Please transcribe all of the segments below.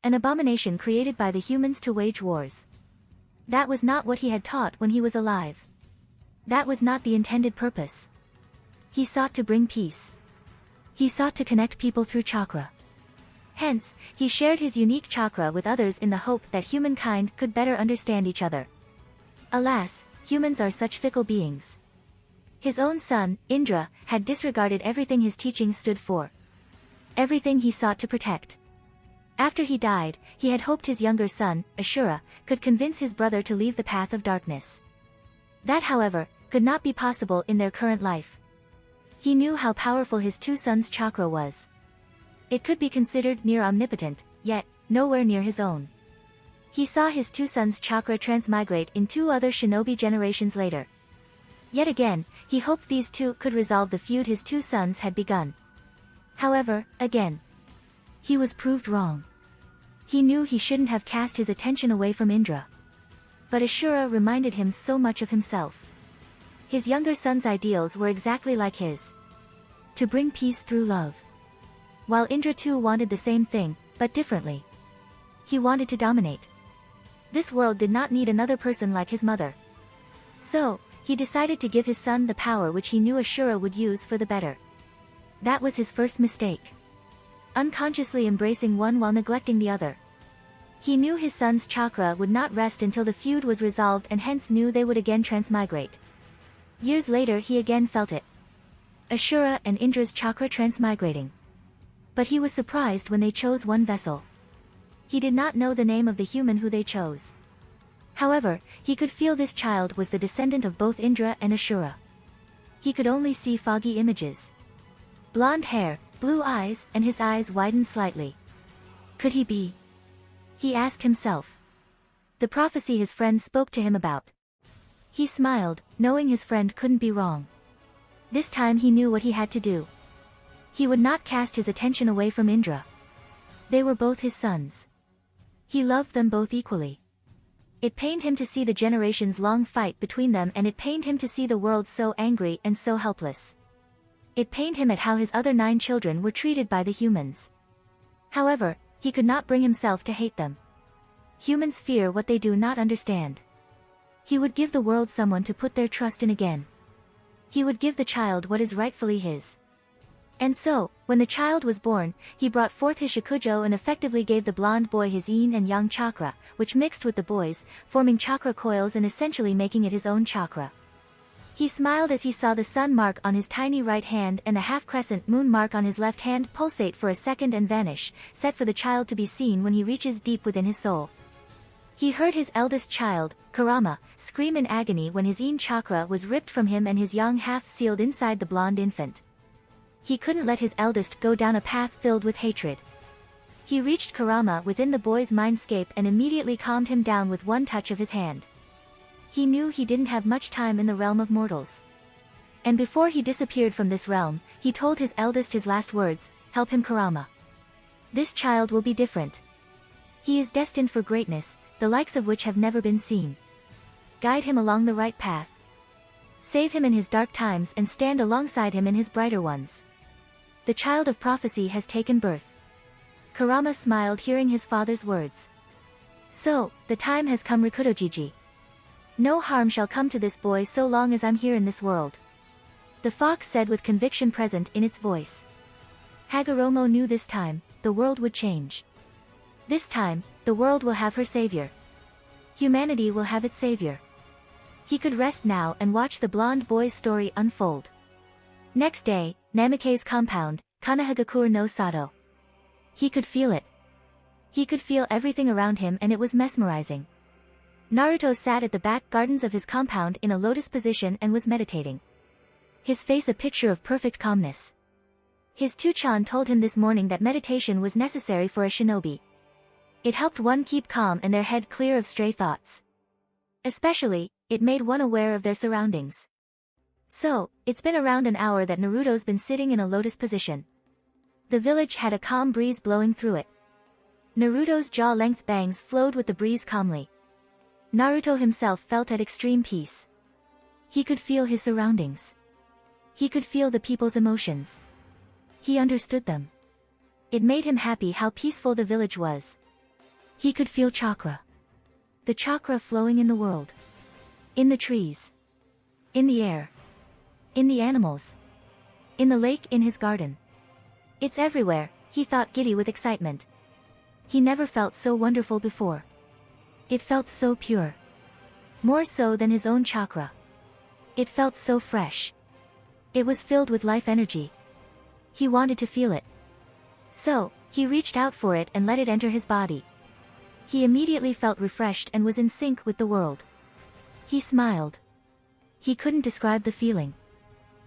an abomination created by the humans to wage wars. That was not what he had taught when he was alive. That was not the intended purpose. He sought to bring peace. He sought to connect people through chakra. Hence, he shared his unique chakra with others in the hope that humankind could better understand each other. Alas, humans are such fickle beings. His own son, Indra, had disregarded everything his teachings stood for. Everything he sought to protect. After he died, he had hoped his younger son, Ashura, could convince his brother to leave the path of darkness. That, however, could not be possible in their current life. He knew how powerful his two sons' chakra was. It could be considered near omnipotent, yet, nowhere near his own. He saw his two sons' chakra transmigrate in two other shinobi generations later. Yet again, he hoped these two could resolve the feud his two sons had begun. However, again, he was proved wrong. He knew he shouldn't have cast his attention away from Indra. But Ashura reminded him so much of himself. His younger son's ideals were exactly like his. To bring peace through love. While Indra too wanted the same thing, but differently. He wanted to dominate. This world did not need another person like his mother. So, he decided to give his son the power which he knew Ashura would use for the better. That was his first mistake. Unconsciously embracing one while neglecting the other. He knew his son's chakra would not rest until the feud was resolved and hence knew they would again transmigrate. Years later he again felt it. Ashura and Indra's chakra transmigrating. But he was surprised when they chose one vessel. He did not know the name of the human who they chose. However, he could feel this child was the descendant of both Indra and Ashura. He could only see foggy images. Blonde hair, blue eyes, and his eyes widened slightly. Could he be? He asked himself. The prophecy his friend spoke to him about. He smiled, knowing his friend couldn't be wrong. This time he knew what he had to do. He would not cast his attention away from Indra. They were both his sons. He loved them both equally. It pained him to see the generations-long fight between them, and it pained him to see the world so angry and so helpless. It pained him at how his other 9 children were treated by the humans. However, he could not bring himself to hate them. Humans fear what they do not understand. He would give the world someone to put their trust in again. He would give the child what is rightfully his. And so, when the child was born, he brought forth his shakujo and effectively gave the blonde boy his yin and yang chakra, which mixed with the boy's, forming chakra coils and essentially making it his own chakra. He smiled as he saw the sun mark on his tiny right hand and the half-crescent moon mark on his left hand pulsate for a second and vanish, set for the child to be seen when he reaches deep within his soul. He heard his eldest child, Karama, scream in agony when his yin chakra was ripped from him and his yang half sealed inside the blonde infant. He couldn't let his eldest go down a path filled with hatred. He reached Karama within the boy's mindscape and immediately calmed him down with one touch of his hand. He knew he didn't have much time in the realm of mortals. And before he disappeared from this realm, he told his eldest his last words, "Help him, Karama. This child will be different. He is destined for greatness, the likes of which have never been seen. Guide him along the right path. Save him in his dark times and stand alongside him in his brighter ones. The child of prophecy has taken birth." Karama smiled hearing his father's words. "So, the time has come, Rikudojiji. No harm shall come to this boy so long as I'm here in this world." The fox said with conviction present in its voice. Hagaromo knew this time, the world would change. This time, the world will have her savior. Humanity will have its savior. He could rest now and watch the blonde boy's story unfold. Next day, Namikaze's compound, Kanahagakure no Sato. He could feel it. He could feel everything around him and it was mesmerizing. Naruto sat at the back gardens of his compound in a lotus position and was meditating. His face a picture of perfect calmness. His Tuchan told him this morning that meditation was necessary for a shinobi. It helped one keep calm and their head clear of stray thoughts. Especially, it made one aware of their surroundings. So, it's been around an hour that Naruto's been sitting in a lotus position. The village had a calm breeze blowing through it. Naruto's jaw-length bangs flowed with the breeze calmly. Naruto himself felt at extreme peace. He could feel his surroundings. He could feel the people's emotions. He understood them. It made him happy how peaceful the village was. He could feel chakra. The chakra flowing in the world. In the trees. In the air. In the animals. In the lake, in his garden. It's everywhere, he thought, giddy with excitement. He never felt so wonderful before. It felt so pure. More so than his own chakra. It felt so fresh. It was filled with life energy. He wanted to feel it. So, he reached out for it and let it enter his body. He immediately felt refreshed and was in sync with the world. He smiled. He couldn't describe the feeling.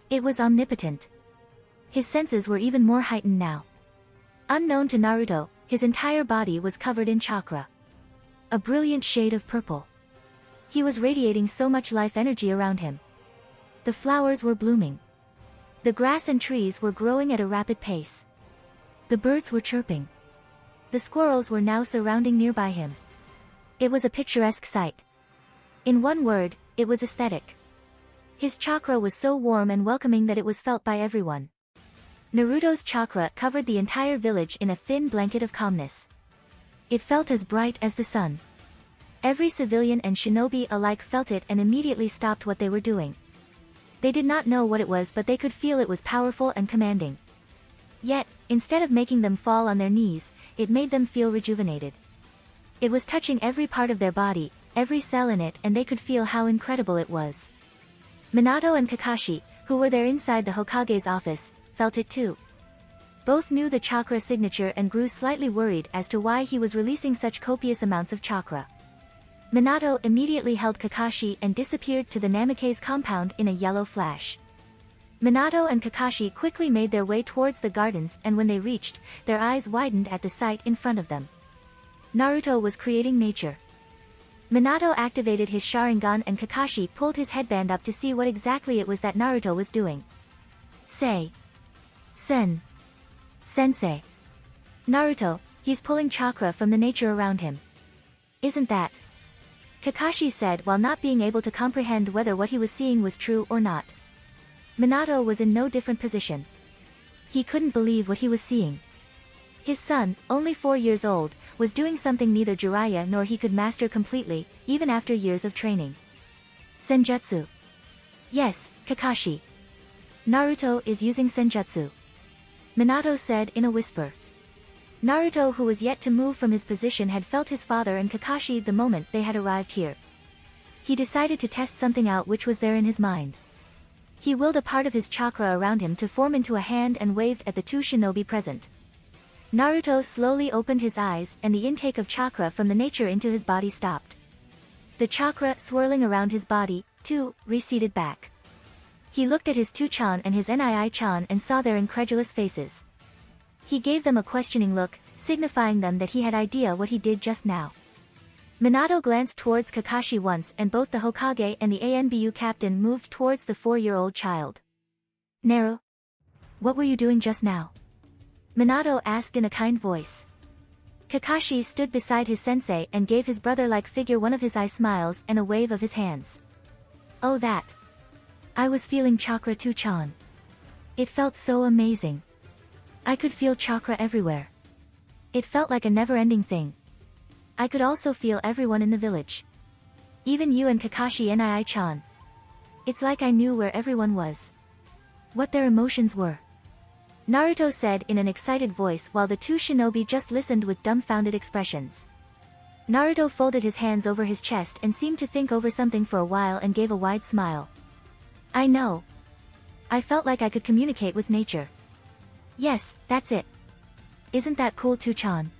It was omnipotent. His senses were even more heightened now. Unknown to Naruto, his entire body was covered in chakra. A brilliant shade of purple. He was radiating so much life energy around him. The flowers were blooming. The grass and trees were growing at a rapid pace. The birds were chirping. The squirrels were now surrounding nearby him. It was a picturesque sight. In one word, it was aesthetic. His chakra was so warm and welcoming that it was felt by everyone. Naruto's chakra covered the entire village in a thin blanket of calmness. It felt as bright as the sun. Every civilian and shinobi alike felt it and immediately stopped what they were doing. They did not know what it was, but they could feel it was powerful and commanding. Yet, instead of making them fall on their knees, it made them feel rejuvenated. It was touching every part of their body, every cell in it, and they could feel how incredible it was. Minato and Kakashi, who were there inside the Hokage's office, felt it too. Both knew the chakra signature and grew slightly worried as to why he was releasing such copious amounts of chakra. Minato immediately held Kakashi and disappeared to the Namikaze compound in a yellow flash. Minato and Kakashi quickly made their way towards the gardens, and when they reached, their eyes widened at the sight in front of them. Naruto was creating nature. Minato activated his Sharingan and Kakashi pulled his headband up to see what exactly it was that Naruto was doing. Say. Sen. Sensei. Naruto, he's pulling chakra from the nature around him. Isn't that? Kakashi said while not being able to comprehend whether what he was seeing was true or not. Minato was in no different position. He couldn't believe what he was seeing. His son, only 4 years old, was doing something neither Jiraiya nor he could master completely, even after years of training. Senjutsu. Yes, Kakashi. Naruto is using senjutsu. Minato said in a whisper. Naruto, who was yet to move from his position, had felt his father and Kakashi the moment they had arrived here. He decided to test something out which was there in his mind. He willed a part of his chakra around him to form into a hand and waved at the two shinobi present. Naruto slowly opened his eyes and the intake of chakra from the nature into his body stopped. The chakra swirling around his body, too, receded back. He looked at his two-chan and his nii-chan and saw their incredulous faces. He gave them a questioning look, signifying them that he had idea what he did just now. Minato glanced towards Kakashi once and both the Hokage and the ANBU captain moved towards the 4-year-old child. Naru? What were you doing just now? Minato asked in a kind voice. Kakashi stood beside his sensei and gave his brother-like figure one of his eye smiles and a wave of his hands. Oh, that. I was feeling chakra too, Chan. It felt so amazing. I could feel chakra everywhere. It felt like a never-ending thing. I could also feel everyone in the village. Even you and Kakashi nii-chan. It's like I knew where everyone was. What their emotions were. Naruto said in an excited voice while the two shinobi just listened with dumbfounded expressions. Naruto folded his hands over his chest and seemed to think over something for a while and gave a wide smile. I know. I felt like I could communicate with nature. Yes, that's it. Isn't that cool too, Chan?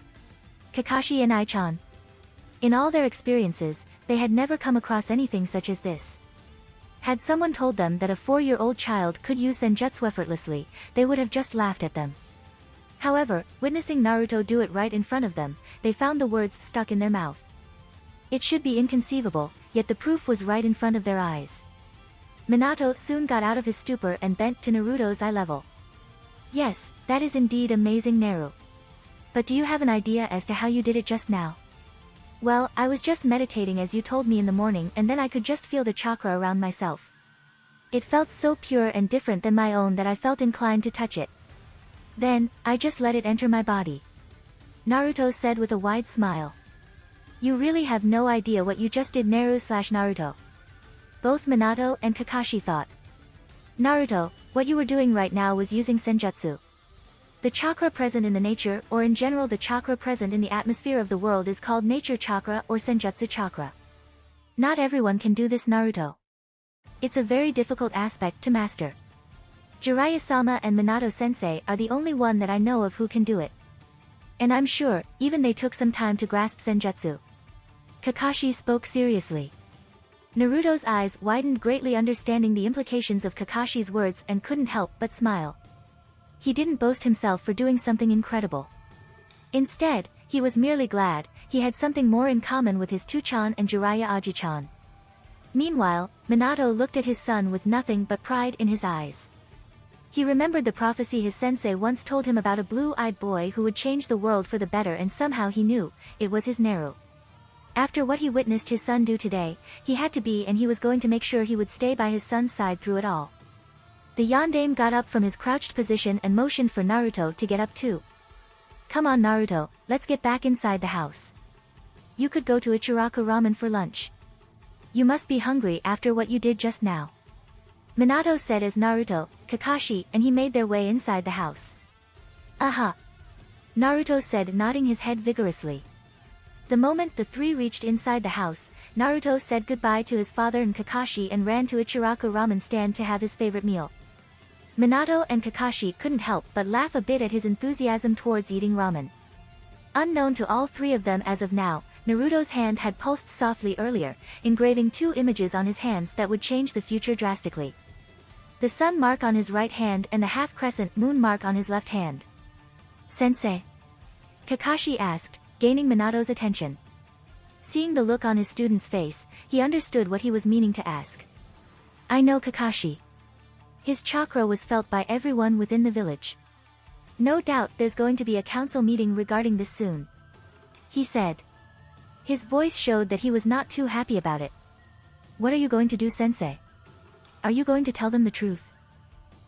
Kakashi and I-chan. In all their experiences, they had never come across anything such as this. Had someone told them that a 4-year-old child could use senjutsu effortlessly, they would have just laughed at them. However, witnessing Naruto do it right in front of them, they found the words stuck in their mouth. It should be inconceivable, yet the proof was right in front of their eyes. Minato soon got out of his stupor and bent to Naruto's eye level. Yes, that is indeed amazing, Naru. But do you have an idea as to how you did it just now? Well, I was just meditating as you told me in the morning and then I could just feel the chakra around myself. It felt so pure and different than my own that I felt inclined to touch it. Then, I just let it enter my body. Naruto said with a wide smile. You really have no idea what you just did, Naruto. Both Minato and Kakashi thought. Naruto, what you were doing right now was using senjutsu. The chakra present in the nature, or in general the chakra present in the atmosphere of the world, is called nature chakra or senjutsu chakra. Not everyone can do this, Naruto. It's a very difficult aspect to master. Jiraiya-sama and Minato-sensei are the only one that I know of who can do it. And I'm sure, even they took some time to grasp senjutsu. Kakashi spoke seriously. Naruto's eyes widened greatly, understanding the implications of Kakashi's words, and couldn't help but smile. He didn't boast himself for doing something incredible. Instead, he was merely glad he had something more in common with his two-chan and Jiraiya Aji-chan. Meanwhile, Minato looked at his son with nothing but pride in his eyes. He remembered the prophecy his sensei once told him about a blue-eyed boy who would change the world for the better, and somehow he knew it was his Naru. After what he witnessed his son do today, he had to be, and he was going to make sure he would stay by his son's side through it all. The yondaime got up from his crouched position and motioned for Naruto to get up too. Come on, Naruto, let's get back inside the house. You could go to Ichiraku Ramen for lunch. You must be hungry after what you did just now. Minato said as Naruto, Kakashi, and he made their way inside the house. Aha! Naruto said, nodding his head vigorously. The moment the three reached inside the house, Naruto said goodbye to his father and Kakashi and ran to Ichiraku Ramen stand to have his favorite meal. Minato and Kakashi couldn't help but laugh a bit at his enthusiasm towards eating ramen. Unknown to all three of them as of now, Naruto's hand had pulsed softly earlier, engraving two images on his hands that would change the future drastically. The sun mark on his right hand and the half-crescent moon mark on his left hand. Sensei? Kakashi asked, gaining Minato's attention. Seeing the look on his student's face, he understood what he was meaning to ask. I know, Kakashi. His chakra was felt by everyone within the village. No doubt there's going to be a council meeting regarding this soon. He said. His voice showed that he was not too happy about it. What are you going to do, Sensei? Are you going to tell them the truth?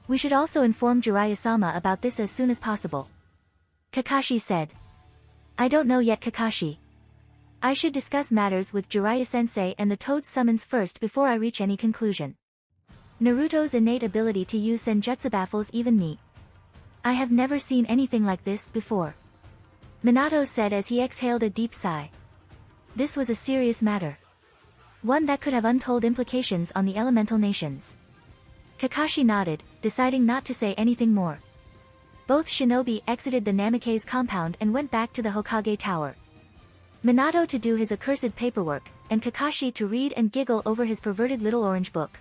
We should also inform Jiraiya-sama about this as soon as possible. Kakashi said. I don't know yet, Kakashi. I should discuss matters with Jiraiya-sensei and the Toad summons first before I reach any conclusion. Naruto's innate ability to use senjutsu baffles even me. I have never seen anything like this before. Minato said as he exhaled a deep sigh. This was a serious matter. One that could have untold implications on the elemental nations. Kakashi nodded, deciding not to say anything more. Both shinobi exited the Namikaze compound and went back to the Hokage Tower. Minato to do his accursed paperwork, and Kakashi to read and giggle over his perverted little orange book.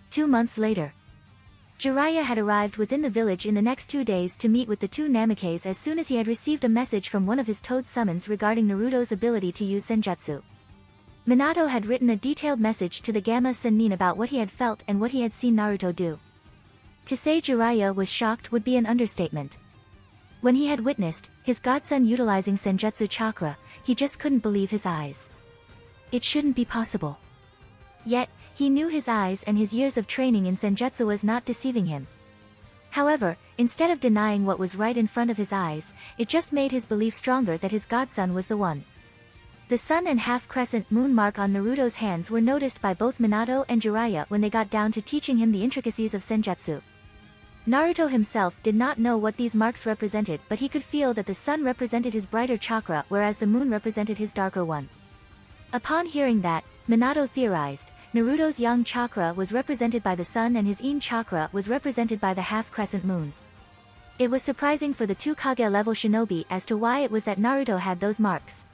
2 months later. Jiraiya had arrived within the village in the next 2 days to meet with the two Namikaze as soon as he had received a message from one of his Toad summons regarding Naruto's ability to use senjutsu. Minato had written a detailed message to the Gamma Sennin about what he had felt and what he had seen Naruto do. To say Jiraiya was shocked would be an understatement. When he had witnessed his godson utilizing senjutsu chakra, he just couldn't believe his eyes. It shouldn't be possible. Yet, he knew his eyes and his years of training in senjutsu was not deceiving him. However, instead of denying what was right in front of his eyes, it just made his belief stronger that his godson was the one. The sun and half-crescent moon mark on Naruto's hands were noticed by both Minato and Jiraiya when they got down to teaching him the intricacies of senjutsu. Naruto himself did not know what these marks represented, but he could feel that the sun represented his brighter chakra whereas the moon represented his darker one. Upon hearing that, Minato theorized, Naruto's yang chakra was represented by the sun and his yin chakra was represented by the half-crescent moon. It was surprising for the two Kage-level shinobi as to why it was that Naruto had those marks.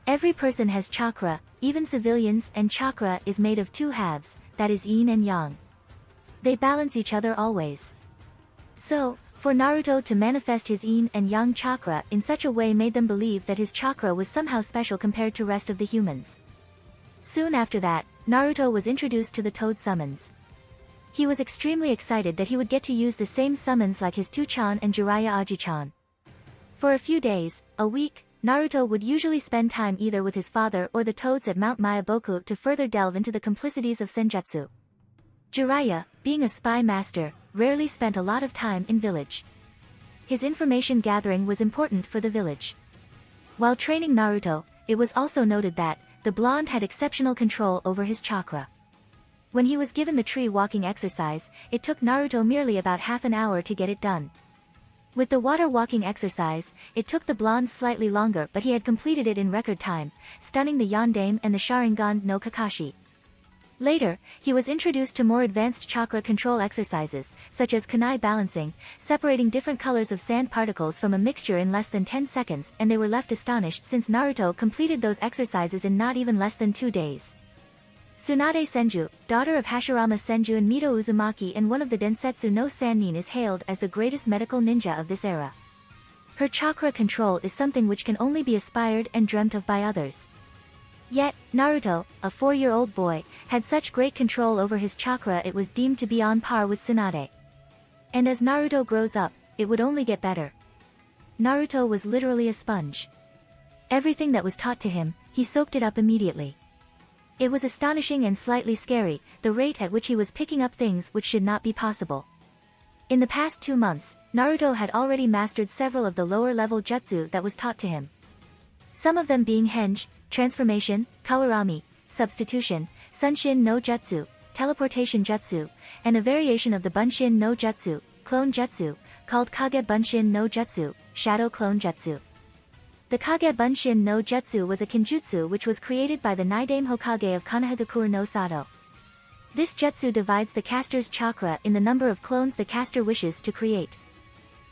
Every person has chakra, even civilians, and chakra is made of two halves, that is yin and yang. They balance each other always. So, for Naruto to manifest his yin and yang chakra in such a way made them believe that his chakra was somehow special compared to rest of the humans. Soon after that, Naruto was introduced to the Toad summons. He was extremely excited that he would get to use the same summons like his two-chan and Jiraiya Aji-chan. For a few days, a week, Naruto would usually spend time either with his father or the Toads at Mount Mayaboku to further delve into the complicities of senjutsu. Jiraiya, being a spy master, rarely spent a lot of time in village. His information gathering was important for the village. While training Naruto, it was also noted that the blonde had exceptional control over his chakra. When he was given the tree walking exercise, it took Naruto merely about half an hour to get it done. With the water walking exercise, it took the blonde slightly longer, but he had completed it in record time, stunning the Yondaime and the Sharingan no Kakashi. Later, he was introduced to more advanced chakra control exercises, such as kunai balancing, separating different colors of sand particles from a mixture in less than 10 seconds, and they were left astonished since Naruto completed those exercises in not even less than 2 days. Tsunade Senju, daughter of Hashirama Senju and Mito Uzumaki and one of the Densetsu no Sannin, is hailed as the greatest medical ninja of this era. Her chakra control is something which can only be aspired and dreamt of by others. Yet, Naruto, a 4-year-old boy, had such great control over his chakra it was deemed to be on par with Tsunade. And as Naruto grows up, it would only get better. Naruto was literally a sponge. Everything that was taught to him, he soaked it up immediately. It was astonishing and slightly scary, the rate at which he was picking up things which should not be possible. In the past 2 months, Naruto had already mastered several of the lower-level jutsu that was taught to him. Some of them being henge, transformation, kawarami, substitution, sunshin no jutsu, teleportation jutsu, and a variation of the bunshin no jutsu, clone jutsu, called kage bunshin no jutsu, shadow clone jutsu. The kage bunshin no jutsu was a kenjutsu which was created by the Naidaime Hokage of Konohagakure no Sato. This jutsu divides the caster's chakra in the number of clones the caster wishes to create.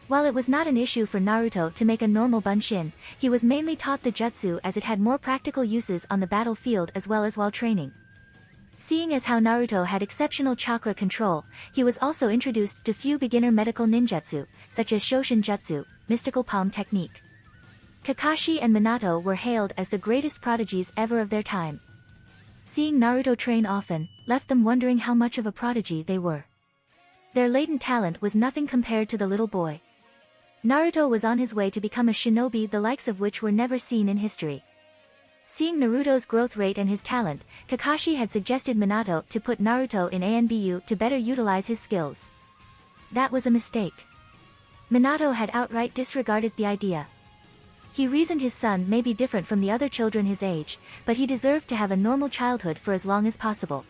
While it was not an issue for Naruto to make a normal bunshin, he was mainly taught the jutsu as it had more practical uses on the battlefield as well as while training. Seeing as how Naruto had exceptional chakra control, he was also introduced to few beginner medical ninjutsu, such as Shoshin Jutsu, mystical palm technique. Kakashi and Minato were hailed as the greatest prodigies ever of their time. Seeing Naruto train often, left them wondering how much of a prodigy they were. Their latent talent was nothing compared to the little boy. Naruto was on his way to become a shinobi the likes of which were never seen in history. Seeing Naruto's growth rate and his talent, Kakashi had suggested Minato to put Naruto in ANBU to better utilize his skills. That was a mistake. Minato had outright disregarded the idea. He reasoned his son may be different from the other children his age, but he deserved to have a normal childhood for as long as possible.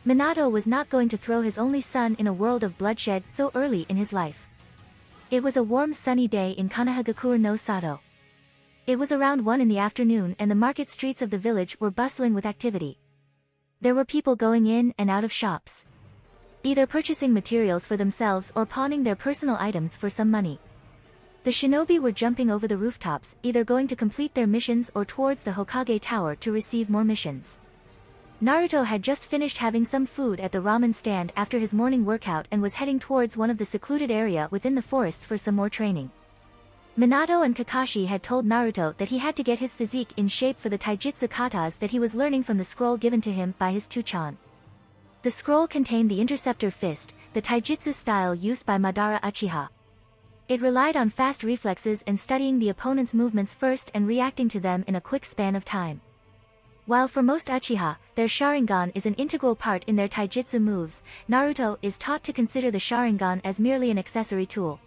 Minato was not going to throw his only son in a world of bloodshed so early in his life. It was a warm sunny day in Konohagakure no Sato. It was around 1 in the afternoon and the market streets of the village were bustling with activity. There were people going in and out of shops, either purchasing materials for themselves or pawning their personal items for some money. The shinobi were jumping over the rooftops, either going to complete their missions or towards the Hokage Tower to receive more missions. Naruto had just finished having some food at the ramen stand after his morning workout and was heading towards one of the secluded area within the forests for some more training. Minato and Kakashi had told Naruto that he had to get his physique in shape for the taijutsu katas that he was learning from the scroll given to him by his Tuchan. The scroll contained the interceptor fist, the taijutsu style used by Madara Uchiha. It relied on fast reflexes and studying the opponent's movements first and reacting to them in a quick span of time. While for most Uchiha, their Sharingan is an integral part in their taijutsu moves, Naruto is taught to consider the Sharingan as merely an accessory tool.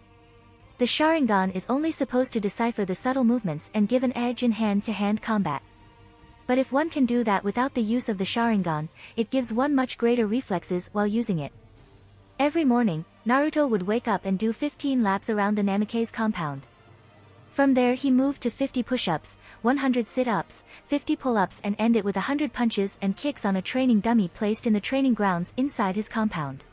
The Sharingan is only supposed to decipher the subtle movements and give an edge in hand-to-hand combat. But if one can do that without the use of the Sharingan, it gives one much greater reflexes while using it. Every morning, Naruto would wake up and do 15 laps around the Namikaze compound. From there he moved to 50 push-ups, 100 sit-ups, 50 pull-ups and end it with 100 punches and kicks on a training dummy placed in the training grounds inside his compound.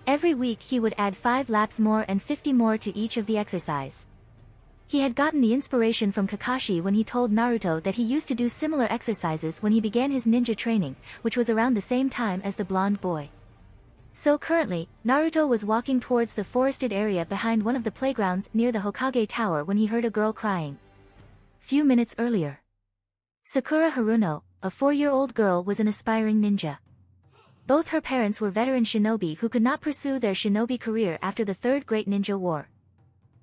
Every week he would add 5 laps more and 50 more to each of the exercise. He had gotten the inspiration from Kakashi when he told Naruto that he used to do similar exercises when he began his ninja training, which was around the same time as the blonde boy. So currently, Naruto was walking towards the forested area behind one of the playgrounds near the Hokage Tower when he heard a girl crying. Few minutes earlier, Sakura Haruno, a 4-year-old girl, was an aspiring ninja. Both her parents were veteran shinobi who could not pursue their shinobi career after the Third Great Ninja War.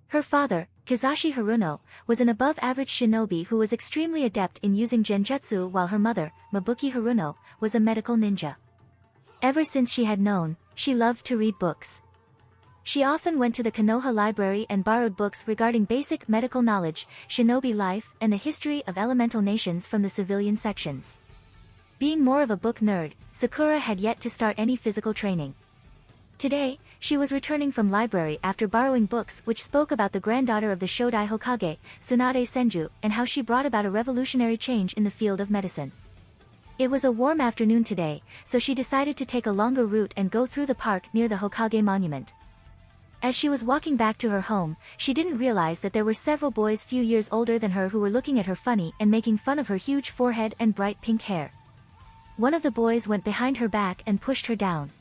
Her father, Kizashi Haruno, was an above-average shinobi who was extremely adept in using genjutsu, while her mother, Mabuki Haruno, was a medical ninja. Ever since she had known, she loved to read books. She often went to the Konoha library and borrowed books regarding basic medical knowledge, shinobi life, and the history of elemental nations from the civilian sections. Being more of a book nerd, Sakura had yet to start any physical training. Today, she was returning from library after borrowing books which spoke about the granddaughter of the Shodai Hokage, Tsunade Senju, and how she brought about a revolutionary change in the field of medicine. It was a warm afternoon today, so she decided to take a longer route and go through the park near the Hokage monument. As she was walking back to her home, she didn't realize that there were several boys few years older than her who were looking at her funny and making fun of her huge forehead and bright pink hair. One of the boys went behind her back and pushed her down.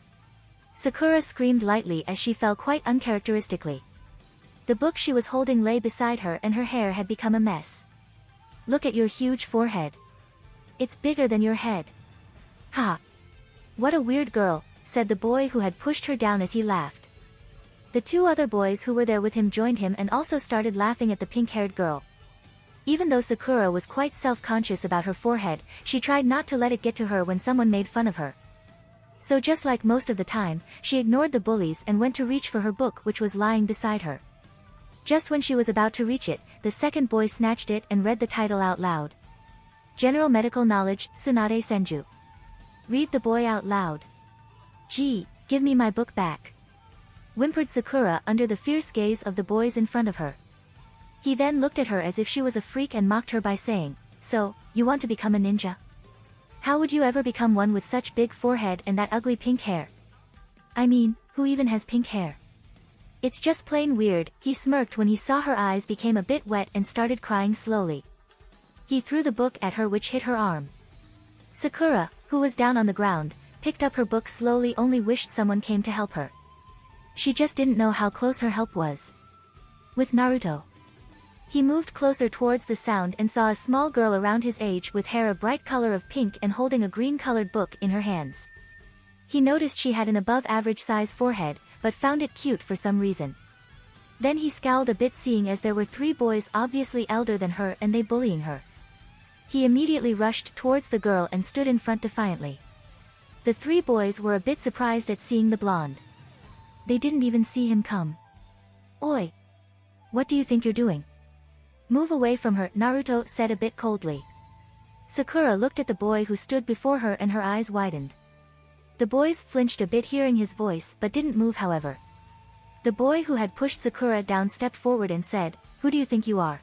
Sakura screamed lightly as she fell quite uncharacteristically. The book she was holding lay beside her and her hair had become a mess. "Look at your huge forehead. It's bigger than your head." "Ha! What a weird girl," said the boy who had pushed her down as he laughed. The two other boys who were there with him joined him and also started laughing at the pink-haired girl. Even though Sakura was quite self-conscious about her forehead, she tried not to let it get to her when someone made fun of her. So just like most of the time, she ignored the bullies and went to reach for her book which was lying beside her. Just when she was about to reach it, the second boy snatched it and read the title out loud. "General Medical Knowledge, Tsunade Senju." "Read the boy out loud." "Gee, give me my book back," whimpered Sakura under the fierce gaze of the boys in front of her. He then looked at her as if she was a freak and mocked her by saying, "So, you want to become a ninja? How would you ever become one with such big forehead and that ugly pink hair? I mean, who even has pink hair? It's just plain weird." He smirked when he saw her eyes became a bit wet and started crying slowly. He threw the book at her which hit her arm. Sakura, who was down on the ground, picked up her book slowly, only wished someone came to help her. She just didn't know how close her help was. With Naruto. He moved closer towards the sound and saw a small girl around his age with hair a bright color of pink and holding a green-colored book in her hands. He noticed she had an above-average size forehead, but found it cute for some reason. Then he scowled a bit seeing as there were three boys obviously elder than her and they bullying her. He immediately rushed towards the girl and stood in front defiantly. The three boys were a bit surprised at seeing the blonde. They didn't even see him come. "Oi! What do you think you're doing? Move away from her," Naruto said a bit coldly. Sakura looked at the boy who stood before her and her eyes widened. The boys flinched a bit hearing his voice but didn't move however. The boy who had pushed Sakura down stepped forward and said, "Who do you think you are?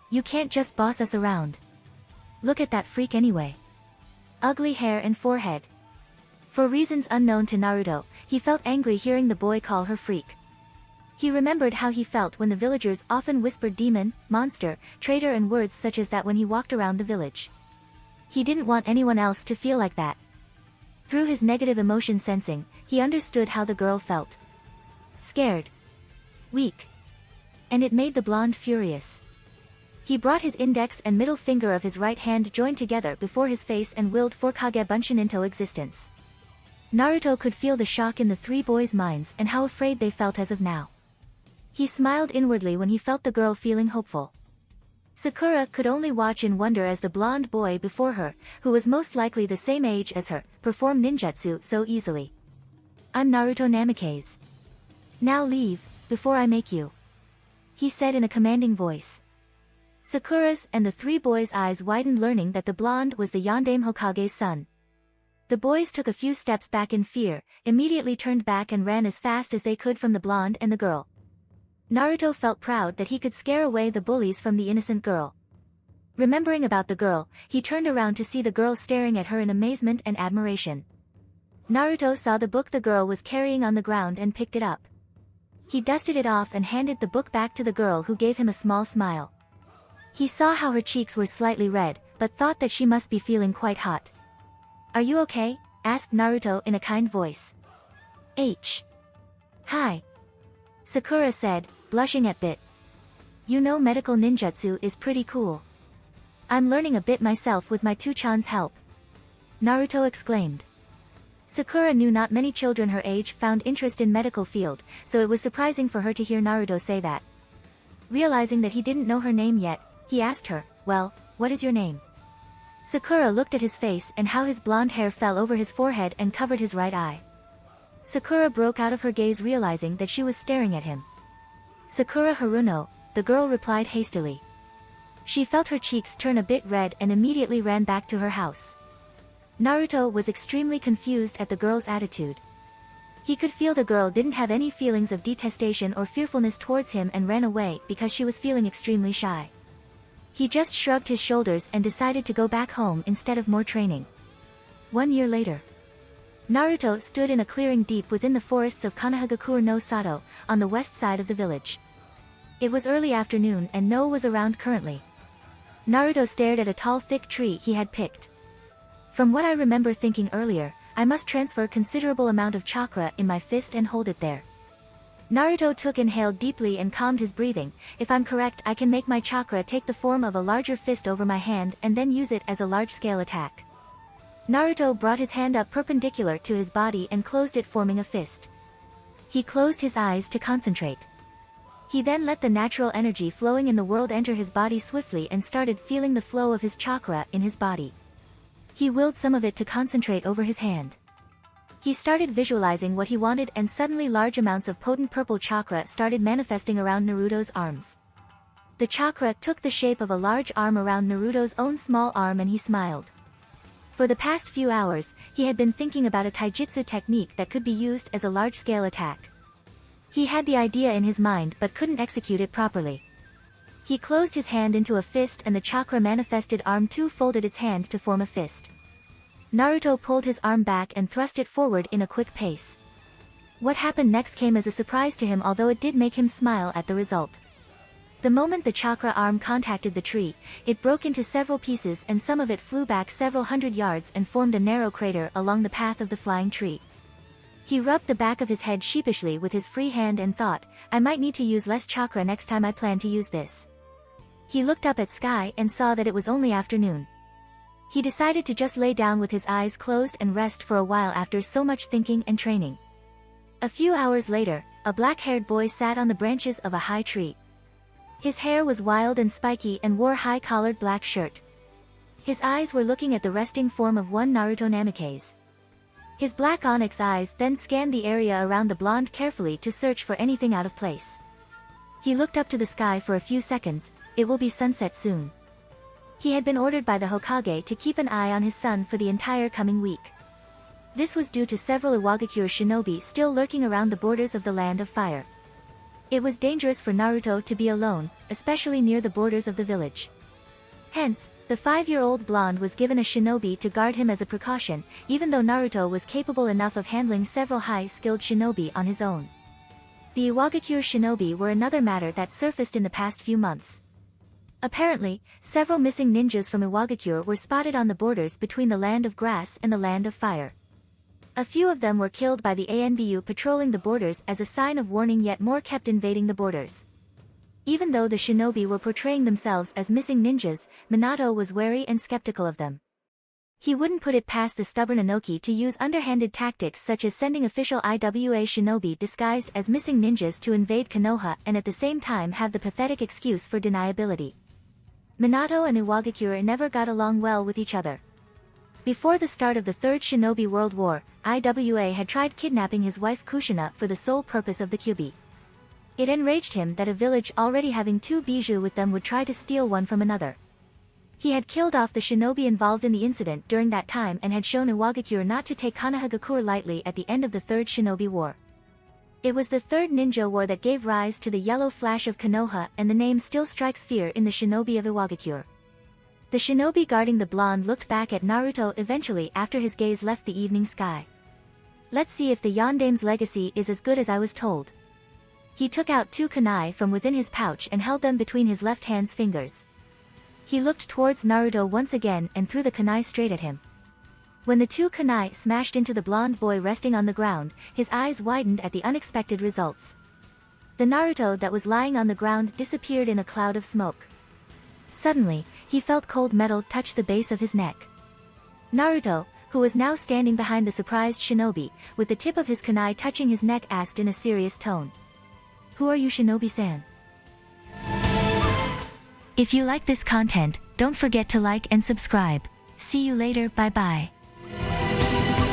You can't just boss us around. Look at that freak anyway. Ugly hair and forehead." For reasons unknown to Naruto, he felt angry hearing the boy call her freak. He remembered how he felt when the villagers often whispered demon, monster, traitor and words such as that when he walked around the village. He didn't want anyone else to feel like that. Through his negative emotion sensing, he understood how the girl felt. Scared. Weak. And it made the blonde furious. He brought his index and middle finger of his right hand joined together before his face and willed for Kage Bunshin into existence. Naruto could feel the shock in the three boys' minds and how afraid they felt as of now. He smiled inwardly when he felt the girl feeling hopeful. Sakura could only watch in wonder as the blonde boy before her, who was most likely the same age as her, performed ninjutsu so easily. "I'm Naruto Namikaze. Now leave, before I make you," he said in a commanding voice. Sakura's and the three boys' eyes widened learning that the blonde was the Yondaime Hokage's son. The boys took a few steps back in fear, immediately turned back and ran as fast as they could from the blonde and the girl. Naruto felt proud that he could scare away the bullies from the innocent girl. Remembering about the girl, he turned around to see the girl staring at her in amazement and admiration. Naruto saw the book the girl was carrying on the ground and picked it up. He dusted it off and handed the book back to the girl who gave him a small smile. He saw how her cheeks were slightly red, but thought that she must be feeling quite hot. "Are you okay?" asked Naruto in a kind voice. "Hi," Sakura said, blushing a bit. "You know medical ninjutsu is pretty cool. I'm learning a bit myself with my two-chan's help," Naruto exclaimed. Sakura knew not many children her age found interest in medical field, so it was surprising for her to hear Naruto say that. Realizing that he didn't know her name yet, he asked her, "Well, what is your name?" Sakura looked at his face and how his blonde hair fell over his forehead and covered his right eye. Sakura broke out of her gaze, realizing that she was staring at him. "Sakura Haruno," the girl replied hastily. She felt her cheeks turn a bit red and immediately ran back to her house. Naruto was extremely confused at the girl's attitude. He could feel the girl didn't have any feelings of detestation or fearfulness towards him and ran away because she was feeling extremely shy. He just shrugged his shoulders and decided to go back home instead of more training. 1 year later. Naruto stood in a clearing deep within the forests of Konohagakure no Sato, on the west side of the village. It was early afternoon and no one was around currently. Naruto stared at a tall thick tree he had picked. From what I remember thinking earlier, I must transfer considerable amount of chakra in my fist and hold it there. Naruto inhaled deeply and calmed his breathing. If I'm correct, I can make my chakra take the form of a larger fist over my hand and then use it as a large-scale attack. Naruto brought his hand up perpendicular to his body and closed it, forming a fist. He closed his eyes to concentrate. He then let the natural energy flowing in the world enter his body swiftly and started feeling the flow of his chakra in his body. He willed some of it to concentrate over his hand. He started visualizing what he wanted, and suddenly large amounts of potent purple chakra started manifesting around Naruto's arms. The chakra took the shape of a large arm around Naruto's own small arm, and he smiled. For the past few hours, he had been thinking about a taijutsu technique that could be used as a large-scale attack. He had the idea in his mind but couldn't execute it properly. He closed his hand into a fist and the chakra manifested arm too folded its hand to form a fist. Naruto pulled his arm back and thrust it forward in a quick pace. What happened next came as a surprise to him, although it did make him smile at the result. The moment the chakra arm contacted the tree, it broke into several pieces and some of it flew back several hundred yards and formed a narrow crater along the path of the flying tree. He rubbed the back of his head sheepishly with his free hand and thought, I might need to use less chakra next time I plan to use this. He looked up at sky and saw that it was only afternoon. He decided to just lay down with his eyes closed and rest for a while after so much thinking and training. A few hours later, a black-haired boy sat on the branches of a high tree. His hair was wild and spiky and wore high-collared black shirt. His eyes were looking at the resting form of one Naruto Namikaze. His black onyx eyes then scanned the area around the blonde carefully to search for anything out of place. He looked up to the sky for a few seconds. It will be sunset soon. He had been ordered by the Hokage to keep an eye on his son for the entire coming week. This was due to several Iwagakure shinobi still lurking around the borders of the Land of Fire. It was dangerous for Naruto to be alone, especially near the borders of the village. Hence, the 5-year-old blonde was given a shinobi to guard him as a precaution, even though Naruto was capable enough of handling several high-skilled shinobi on his own. The Iwagakure shinobi were another matter that surfaced in the past few months. Apparently, several missing ninjas from Iwagakure were spotted on the borders between the Land of Grass and the Land of Fire. A few of them were killed by the ANBU patrolling the borders as a sign of warning, yet more kept invading the borders. Even though the shinobi were portraying themselves as missing ninjas, Minato was wary and skeptical of them. He wouldn't put it past the stubborn Inoki to use underhanded tactics such as sending official IWA shinobi disguised as missing ninjas to invade Konoha and at the same time have the pathetic excuse for deniability. Minato and Iwagakure never got along well with each other. Before the start of the Third Shinobi World War, IWA had tried kidnapping his wife Kushina for the sole purpose of the Kyubi. It enraged him that a village already having 2 bijou with them would try to steal one from another. He had killed off the shinobi involved in the incident during that time and had shown Iwagakure not to take Konohagakure lightly at the end of the Third Shinobi War. It was the Third Ninja War that gave rise to the Yellow Flash of Konoha, and the name still strikes fear in the shinobi of Iwagakure. The shinobi guarding the blonde looked back at Naruto eventually after his gaze left the evening sky. Let's see if the Yondame's legacy is as good as I was told. He took out 2 kunai from within his pouch and held them between his left hand's fingers. He looked towards Naruto once again and threw the kunai straight at him. When the 2 kunai smashed into the blonde boy resting on the ground, his eyes widened at the unexpected results. The Naruto that was lying on the ground disappeared in a cloud of smoke. Suddenly, he felt cold metal touch the base of his neck. Naruto, who was now standing behind the surprised shinobi, with the tip of his kunai touching his neck, asked in a serious tone. Who are you, shinobi-san? If you like this content, don't forget to like and subscribe. See you later, bye bye.